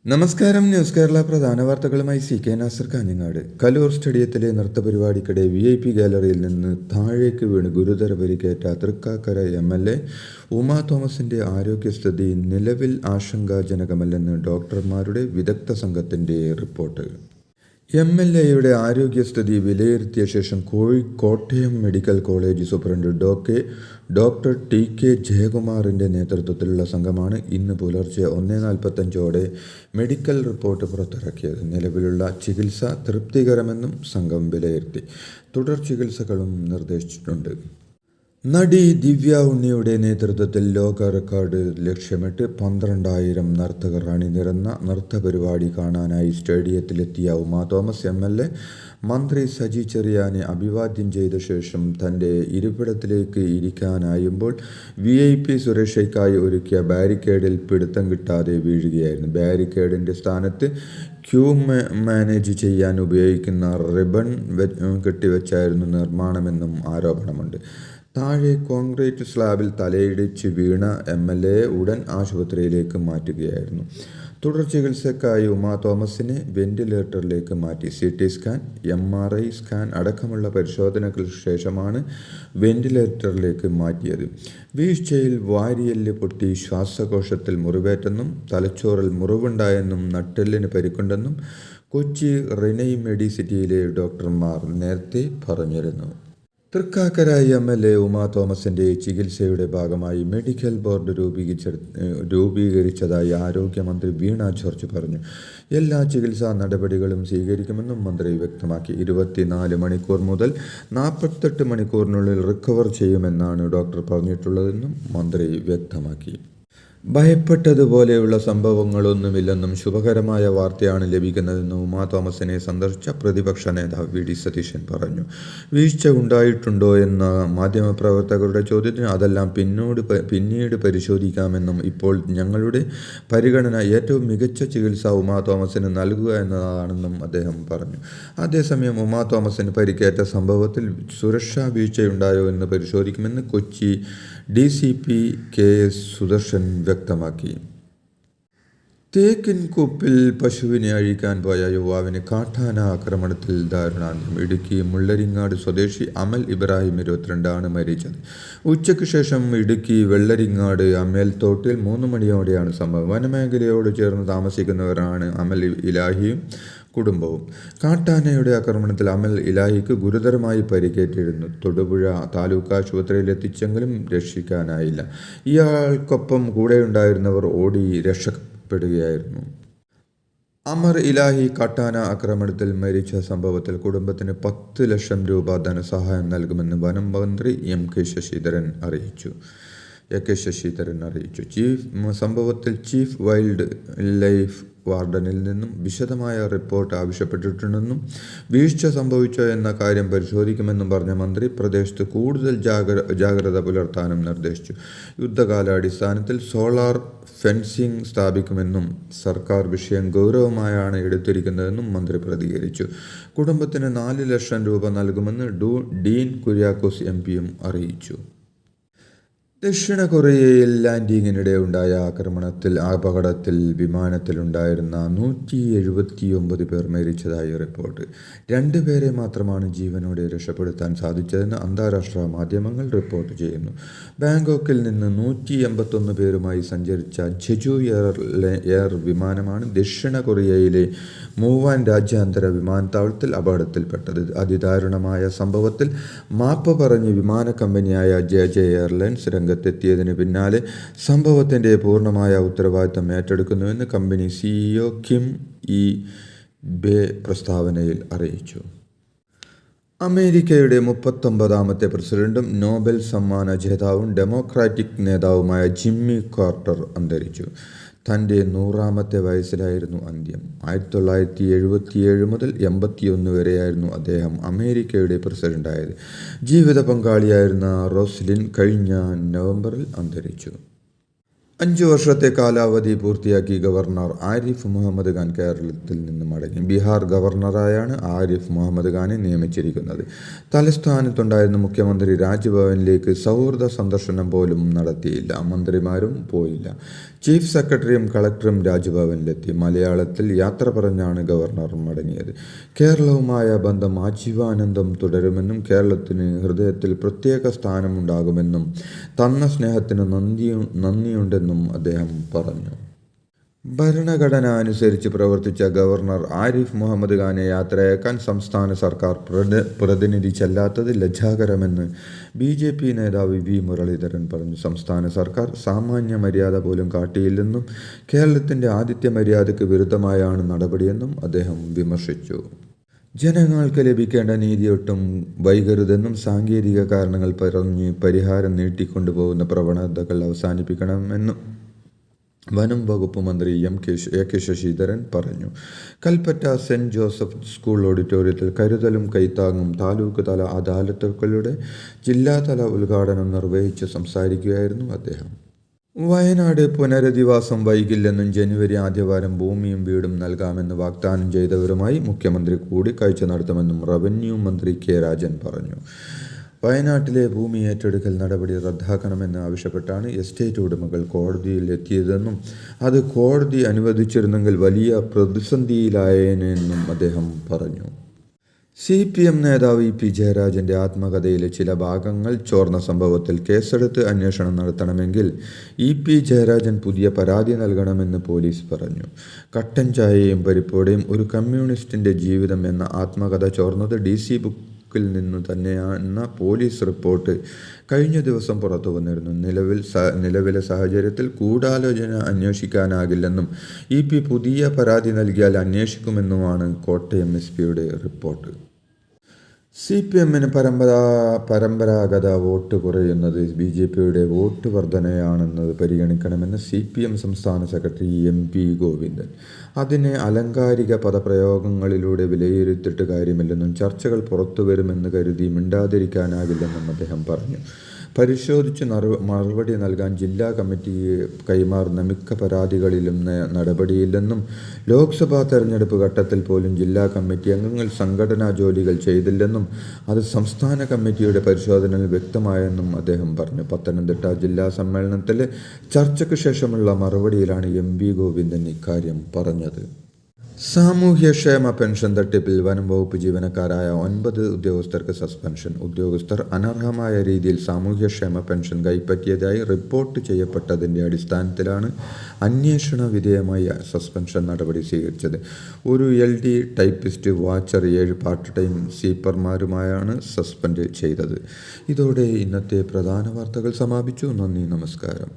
നമസ്കാരം. ന്യൂസ് കേരള പ്രധാന വാർത്തകളുമായി CK നാസർ കാഞ്ഞങ്ങാട്. കലൂർ സ്റ്റേഡിയത്തിലെ നൃത്തപരിപാടിക്കിടെ VIP ഗാലറിയിൽ നിന്ന് താഴേക്ക് വീണ് ഗുരുതര പരിക്കേറ്റ തൃക്കാക്കര MLA ഉമാ തോമസിന്റെ ആരോഗ്യസ്ഥിതി നിലവിൽ ആശങ്കാജനകമല്ലെന്ന് ഡോക്ടർമാരുടെ വിദഗ്ധ സംഘത്തിന്റെ റിപ്പോർട്ട്. MLAയുടെ ആരോഗ്യസ്ഥിതി വിലയിരുത്തിയ ശേഷം Kottayam medical college superintendent doctor TK ജയകുമാറിന്റെ നേതൃത്വത്തിലുള്ള സംഘമാണ് ഇന്ന് പുലർച്ചെ 1:45 മെഡിക്കൽ റിപ്പോർട്ട് പുറത്തിറക്കിയത്. നിലവിലുള്ള ചികിത്സ തൃപ്തികരമെന്നും സംഘം വിലയിരുത്തി. തുടർ ചികിത്സകളും നിർദ്ദേശിച്ചിട്ടുണ്ട്. നടി ദിവ്യ ഉണ്ണിയുടെ നേതൃത്വത്തിൽ ലോക റെക്കോർഡ് ലക്ഷ്യമിട്ട് 12,000 നർത്തകർ അണിനിരന്ന നൃത്തപരിപാടി കാണാനായി സ്റ്റേഡിയത്തിലെത്തിയ ഉമാ തോമസ് MLA മന്ത്രി സജി ചെറിയാനെ അഭിവാദ്യം ചെയ്ത ശേഷം തൻ്റെ ഇരിപ്പിടത്തിലേക്ക് ഇരിക്കാനായുമ്പോൾ VIP സുരക്ഷയ്ക്കായി ഒരുക്കിയ ബാരിക്കേഡിൽ പിടുത്തം കിട്ടാതെ വീഴുകയായിരുന്നു. ബാരിക്കേഡിൻ്റെ സ്ഥാനത്ത് ക്യൂ മാനേജ് ചെയ്യാൻ ഉപയോഗിക്കുന്ന റിബൺ കെട്ടിവെച്ചായിരുന്നു നിർമ്മാണമെന്നും ആരോപണമുണ്ട്. താഴെ കോൺക്രീറ്റ് സ്ലാബിൽ തലയിടിച്ച് വീണ MLA ഉടൻ ആശുപത്രിയിലേക്ക് മാറ്റുകയായിരുന്നു. തുടർ ചികിത്സയ്ക്കായി ഉമാ തോമസിനെ വെന്റിലേറ്ററിലേക്ക് മാറ്റി. CT സ്കാൻ, MRI സ്കാൻ അടക്കമുള്ള പരിശോധനകൾക്ക് ശേഷമാണ് വെന്റിലേറ്ററിലേക്ക് മാറ്റിയത്. വീഴ്ചയിൽ വാരിയെല്ല് പൊട്ടി ശ്വാസകോശത്തിൽ മുറിവേറ്റെന്നും തലച്ചോറിൽ മുറിവുണ്ടായെന്നും നട്ടെല്ലിന് പരിക്കുണ്ടെന്നും കൊച്ചി റിനൈ മെഡിസിറ്റിയിലെ ഡോക്ടർമാർ നേരത്തെ പറഞ്ഞിരുന്നു. തൃക്കാക്കര MLA ഉമാ തോമസിന്റെ ചികിത്സയുടെ ഭാഗമായി മെഡിക്കൽ ബോർഡ് രൂപീകരിച്ചതായി ആരോഗ്യമന്ത്രി വീണ ജോർജ് പറഞ്ഞു. എല്ലാ ചികിത്സാ നടപടികളും സ്വീകരിക്കുമെന്നും മന്ത്രി വ്യക്തമാക്കി. 24 മണിക്കൂർ മുതൽ 48 മണിക്കൂറിനുള്ളിൽ റിക്കവർ ചെയ്യുമെന്നാണ് ഡോക്ടർ പറഞ്ഞിട്ടുള്ളതെന്നും മന്ത്രി വ്യക്തമാക്കി. ഭയപ്പെട്ടതുപോലെയുള്ള സംഭവങ്ങളൊന്നുമില്ലെന്നും ശുഭകരമായ വാർത്തയാണ് ലഭിക്കുന്നതെന്നും ഉമാ തോമസിനെ സന്ദർശിച്ച പ്രതിപക്ഷ നേതാവ് VD സതീശൻ പറഞ്ഞു. വീഴ്ച ഉണ്ടായിട്ടുണ്ടോ എന്ന മാധ്യമപ്രവർത്തകരുടെ ചോദ്യത്തിന് അതെല്ലാം പിന്നീട് പരിശോധിക്കാമെന്നും ഇപ്പോൾ ഞങ്ങളുടെ പരിഗണന ഏറ്റവും മികച്ച ചികിത്സ ഉമാ തോമസിന് നൽകുക എന്നതാണെന്നും അദ്ദേഹം പറഞ്ഞു. അതേസമയം ഉമാ തോമസിന് പരിക്കേറ്റ സംഭവത്തിൽ സുരക്ഷാ വീഴ്ചയുണ്ടായോ എന്ന് പരിശോധിക്കുമെന്ന് കൊച്ചി DCP KS സുദർശൻ വ്യക്തമാക്കി. തേക്കിൻകൂപ്പിൽ പശുവിനെ അഴിക്കാൻ പോയ യുവാവിന് കാട്ടാന ആക്രമണത്തിൽ ദാരുണാന്ത്യം. ഇടുക്കി മുള്ളരിങ്ങാട് സ്വദേശി അമൽ ഇബ്രാഹിം 22 ആണ് മരിച്ചത്. ഉച്ചയ്ക്ക് ശേഷം ഇടുക്കി വെള്ളരിങ്ങാട് അമേൽത്തോട്ടിൽ 3 മണിയോടെയാണ് സംഭവം. വനമേഖലയോട് ചേർന്ന് താമസിക്കുന്നവരാണ് അമൽ ഇലാഹിയും കുടുംബവും. കാട്ടാനയുടെ ആക്രമണത്തിൽ അമൽ ഇലാഹിക്ക് ഗുരുതരമായി പരിക്കേറ്റിരുന്നു. തൊടുപുഴ താലൂക്ക് ആശുപത്രിയിൽ എത്തിച്ചെങ്കിലും രക്ഷിക്കാനായില്ല. ഇയാൾക്കൊപ്പം കൂടെയുണ്ടായിരുന്നവർ ഓടി രക്ഷപ്പെടുകയായിരുന്നു. അമർ ഇലാഹി കാട്ടാന ആക്രമണത്തിൽ മരിച്ച സംഭവത്തിൽ കുടുംബത്തിന് 10 ലക്ഷം രൂപ ധനസഹായം നൽകുമെന്ന് വനം മന്ത്രി AK ശശീധരൻ അറിയിച്ചു. സംഭവത്തിൽ ചീഫ് വൈൽഡ് ലൈഫ് വാർഡനിൽ നിന്നും വിശദമായ റിപ്പോർട്ട് ആവശ്യപ്പെട്ടിട്ടുണ്ടെന്നും വീഴ്ച സംഭവിച്ചോ എന്ന കാര്യം പരിശോധിക്കുമെന്നും പറഞ്ഞ മന്ത്രി പ്രദേശത്ത് കൂടുതൽ ജാഗ്രത പുലർത്താനും നിർദ്ദേശിച്ചു. യുദ്ധകാലാടിസ്ഥാനത്തിൽ സോളാർ ഫെൻസിംഗ് സ്ഥാപിക്കുമെന്നും സർക്കാർ വിഷയം ഗൗരവമായാണ് എടുത്തിരിക്കുന്നതെന്നും മന്ത്രി പ്രതികരിച്ചു. കുടുംബത്തിന് 4 ലക്ഷം രൂപ നൽകുമെന്ന് ഡീൻ കുര്യാക്കോസ് MPയും അറിയിച്ചു. ദക്ഷിണ കൊറിയയിൽ ലാൻഡിങ്ങിനിടെ ഉണ്ടായ അപകടത്തിൽ വിമാനത്തിലുണ്ടായിരുന്ന 179 പേർ മരിച്ചതായി റിപ്പോർട്ട്. 2 പേരെ മാത്രമാണ് ജീവനോടെ രക്ഷപ്പെടുത്താൻ സാധിച്ചതെന്ന് അന്താരാഷ്ട്ര മാധ്യമങ്ങൾ റിപ്പോർട്ട് ചെയ്യുന്നു. ബാങ്കോക്കിൽ നിന്ന് 181 പേരുമായി സഞ്ചരിച്ച ജെജു എയർ വിമാനമാണ് ദക്ഷിണ കൊറിയയിലെ മൂവാൻ രാജ്യാന്തര വിമാനത്താവളത്തിൽ അപകടത്തിൽപ്പെട്ടത്. അതിദാരുണമായ സംഭവത്തിൽ മാപ്പ് പറഞ്ഞ് വിമാന കമ്പനിയായ JJ എയർലൈൻസ് രംഗത്തെത്തിയതിന് പിന്നാലെ സംഭവത്തിൻ്റെ പൂർണ്ണമായ ഉത്തരവാദിത്തം ഏറ്റെടുക്കുന്നുവെന്ന് കമ്പനി CEO കിം ഇ ബെ പ്രസ്താവനയിൽ അറിയിച്ചു. അമേരിക്കയുടെ 39ാമത്തെ പ്രസിഡന്റും നോബൽ സമ്മാന ജേതാവും ഡെമോക്രാറ്റിക് നേതാവുമായ ജിമ്മി കാർട്ടർ അന്തരിച്ചു. തൻ്റെ 100ാമത്തെ വയസ്സിലായിരുന്നു അന്ത്യം. 1977 മുതൽ 81 വരെയായിരുന്നു അദ്ദേഹം അമേരിക്കയുടെ പ്രസിഡന്റായത്. ജീവിത പങ്കാളിയായിരുന്ന റോസ്ലിൻ കഴിഞ്ഞ നവംബറിൽ അന്തരിച്ചു. 5 വർഷത്തെ കാലാവധി പൂർത്തിയാക്കി ഗവർണർ ആരിഫ് മുഹമ്മദ് ഖാൻ കേരളത്തിൽ നിന്ന് മടങ്ങി. ബീഹാർ ഗവർണറായാണ് ആരിഫ് മുഹമ്മദ് ഖാനെ നിയമിച്ചിരിക്കുന്നത്. തലസ്ഥാനത്തുണ്ടായിരുന്ന മുഖ്യമന്ത്രി രാജ്ഭവനിലേക്ക് സൗഹൃദ സന്ദർശനം പോലും നടത്തിയില്ല. മന്ത്രിമാരും പോയില്ല. ചീഫ് സെക്രട്ടറിയും കളക്ടറും രാജ്ഭവനിലെത്തി. മലയാളത്തിൽ യാത്ര പറഞ്ഞാണ് ഗവർണർ മടങ്ങിയത്. കേരളവുമായ ബന്ധം ആജീവാനന്ദം തുടരുമെന്നും കേരളത്തിന് ഹൃദയത്തിൽ പ്രത്യേക സ്ഥാനമുണ്ടാകുമെന്നും തന്ന സ്നേഹത്തിന് നന്ദിയുണ്ടെന്നും അദ്ദേഹം പറഞ്ഞു. ഭരണഘടന അനുസരിച്ച് പ്രവർത്തിച്ച ഗവർണർ ആരിഫ് മുഹമ്മദ് ഖാനെ യാത്രയാക്കാൻ സംസ്ഥാന സർക്കാർ പ്രതിനിധി ചെല്ലാത്തത് ലജ്ജാകരമെന്ന് BJP നേതാവ് V. മുരളീധരൻ പറഞ്ഞു. സംസ്ഥാന സർക്കാർ സാമാന്യ മര്യാദ പോലും കാട്ടിയില്ലെന്നും കേരളത്തിൻ്റെ ആതിഥ്യ മര്യാദയ്ക്ക് വിരുദ്ധമായാണ് നടപടിയെന്നും അദ്ദേഹം വിമർശിച്ചു. ജനങ്ങൾക്ക് ലഭിക്കേണ്ട നീതി ഒട്ടും വൈകരുതെന്നും സാങ്കേതിക കാരണങ്ങൾ പറഞ്ഞ് പരിഹാരം നീട്ടിക്കൊണ്ടുപോകുന്ന പ്രവണതകൾ അവസാനിപ്പിക്കണമെന്നും വനം വകുപ്പ് മന്ത്രി A.K. ശശീധരൻ പറഞ്ഞു. കൽപ്പറ്റ സെന്റ് ജോസഫ് സ്കൂൾ ഓഡിറ്റോറിയത്തിൽ കരുതലും കൈത്താങ്ങും താലൂക്ക് തല അദാലത്തുകളുടെ ജില്ലാതല ഉദ്ഘാടനം നിർവഹിച്ച് സംസാരിക്കുകയായിരുന്നു അദ്ദേഹം. വയനാട് പുനരധിവാസം വൈകില്ലെന്നും ജനുവരി ആദ്യവാരം ഭൂമിയും വീടും നൽകാമെന്ന് വാഗ്ദാനം ചെയ്തവരുമായി മുഖ്യമന്ത്രി കൂടിക്കാഴ്ച നടത്തുമെന്നും റവന്യൂ മന്ത്രി K. രാജൻ പറഞ്ഞു. വയനാട്ടിലെ ഭൂമി ഏറ്റെടുക്കൽ നടപടി റദ്ദാക്കണമെന്ന് ആവശ്യപ്പെട്ടാണ് എസ്റ്റേറ്റ് ഉടമകൾ കോടതിയിൽ എത്തിയതെന്നും അത് കോടതി അനുവദിച്ചിരുന്നെങ്കിൽ വലിയ പ്രതിസന്ധിയിലായേനെന്നും അദ്ദേഹം പറഞ്ഞു. CPM നേതാവ് EP ജയരാജൻ്റെ ആത്മകഥയിലെ ചില ഭാഗങ്ങൾ ചോർന്ന സംഭവത്തിൽ കേസെടുത്ത് അന്വേഷണം നടത്തണമെങ്കിൽ EP ജയരാജൻ പുതിയ പരാതി നൽകണമെന്ന് പോലീസ് പറഞ്ഞു. കട്ടൻ ചായയും പരിപ്പോടെയും ഒരു കമ്മ്യൂണിസ്റ്റിൻ്റെ ജീവിതം എന്ന ആത്മകഥ ചോർന്നത് DC ബുക്കിൽ നിന്ന് തന്നെയാണെന്ന പോലീസ് റിപ്പോർട്ട് കഴിഞ്ഞ ദിവസം പുറത്തു വന്നിരുന്നു. നിലവിലെ സാഹചര്യത്തിൽ ഗൂഢാലോചന അന്വേഷിക്കാനാകില്ലെന്നും EP പുതിയ പരാതി നൽകിയാൽ അന്വേഷിക്കുമെന്നുമാണ് കോട്ടയം SP-യുടെ റിപ്പോർട്ട്. CPM-ന് പരമ്പരാഗത വോട്ട് കുറയുന്നത് BJP-യുടെ വോട്ട് വർധനയാണെന്നത് പരിഗണിക്കണമെന്ന് CPM സംസ്ഥാന സെക്രട്ടറി MP ഗോവിന്ദൻ. അതിനെ അലങ്കാരിക പദപ്രയോഗങ്ങളിലൂടെ വിലയിരുത്തിയിട്ട് കാര്യമില്ലെന്നും ചർച്ചകൾ പുറത്തുവരുമെന്ന് കരുതി മിണ്ടാതിരിക്കാനാകില്ലെന്നും അദ്ദേഹം പറഞ്ഞു. പരിശോധിച്ച് മറുപടി നൽകാൻ ജില്ലാ കമ്മിറ്റിയെ കൈമാറുന്ന മിക്ക പരാതികളിലും നടപടിയില്ലെന്നും ലോക്സഭാ തെരഞ്ഞെടുപ്പ് ഘട്ടത്തിൽ പോലും ജില്ലാ കമ്മിറ്റി അംഗങ്ങൾ സംഘടനാ ജോലികൾ ചെയ്തില്ലെന്നും അത് സംസ്ഥാന കമ്മിറ്റിയുടെ പരിശോധനയിൽ വ്യക്തമായെന്നും അദ്ദേഹം പറഞ്ഞു. പത്തനംതിട്ട ജില്ലാ സമ്മേളനത്തിലെ ചർച്ചയ്ക്ക് ശേഷമുള്ള മറുപടിയിലാണ് MP ഗോവിന്ദൻ ഇക്കാര്യം പറഞ്ഞത്. സാമൂഹ്യക്ഷേമ പെൻഷൻ തട്ടിപ്പിൽ വനം വകുപ്പ് ജീവനക്കാരായ 9 ഉദ്യോഗസ്ഥർക്ക് സസ്പെൻഷൻ. ഉദ്യോഗസ്ഥർ അനർഹമായ രീതിയിൽ സാമൂഹ്യക്ഷേമ പെൻഷൻ കൈപ്പറ്റിയതായി റിപ്പോർട്ട് ചെയ്യപ്പെട്ടതിൻ്റെ അടിസ്ഥാനത്തിലാണ് അന്വേഷണ വിധേയമായി സസ്പെൻഷൻ നടപടി സ്വീകരിച്ചത്. ഒരു LD typist, watcher, 7 part time സ്വീപ്പർമാരുമായാണ് സസ്പെൻഡ് ചെയ്തത്. ഇതോടെ ഇന്നത്തെ പ്രധാന വാർത്തകൾ സമാപിച്ചു. നന്ദി, നമസ്കാരം.